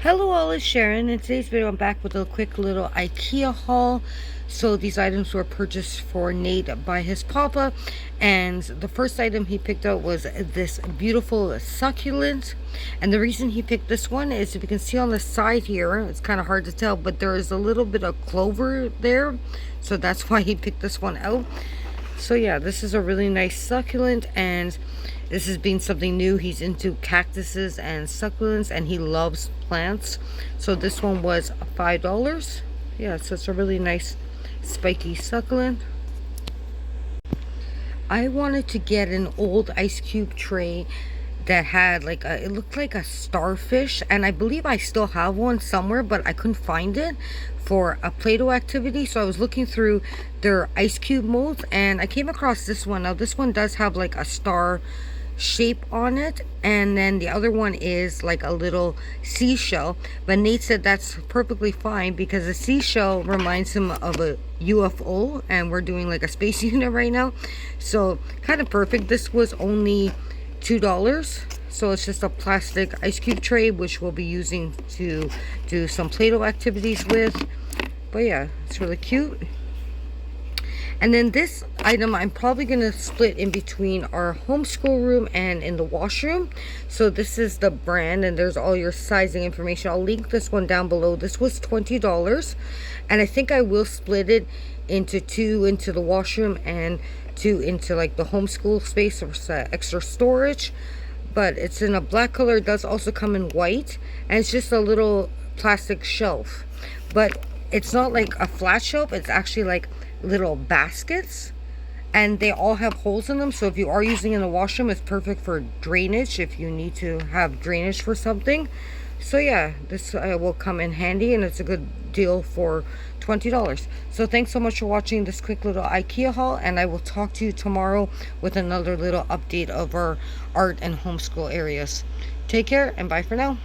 Hello all, it's Sharon. In today's video I'm back with a quick little IKEA haul. So these items were purchased for Nate by his papa, and the first item he picked out was this beautiful succulent. And the reason he picked this one is, if you can see on the side here, it's kind of hard to tell, but there is a little bit of clover there, so that's why he picked this one out. So yeah, this is a really nice succulent, and this has been something new. He's into cactuses and succulents, and he loves plants. So this one was $5. Yeah, so it's a really nice spiky succulent. I wanted to get an old ice cube tray that had like it looked like a starfish, and I believe I still have one somewhere, but I couldn't find it for a Play-Doh activity. So I was looking through their ice cube molds, and I came across this one. Now this one does have like a star shape on it, and then the other one is like a little seashell, but Nate said that's perfectly fine because the seashell reminds him of a UFO, and we're doing like a space unit right now, so kind of perfect. This was only $2, so it's just a plastic ice cube tray, which we'll be using to do some Play-Doh activities with. But yeah, it's really cute. And then this item I'm probably going to split in between our homeschool room and in the washroom. So this is the brand, and there's all your sizing information. I'll link this one down below. This was $20, and I think I will split it into two into the washroom and two into like the homeschool space for extra storage. But it's in a black color. It does also come in white, and it's just a little plastic shelf, but it's not like a flat shelf. It's actually like little baskets, and they all have holes in them, so if you are using in the washroom, it's perfect for drainage if you need to have drainage for something. So yeah, this will come in handy, and it's a good deal for $20. So thanks so much for watching this quick little IKEA haul, and I will talk to you tomorrow with another little update of our art and homeschool areas. Take care, and bye for now.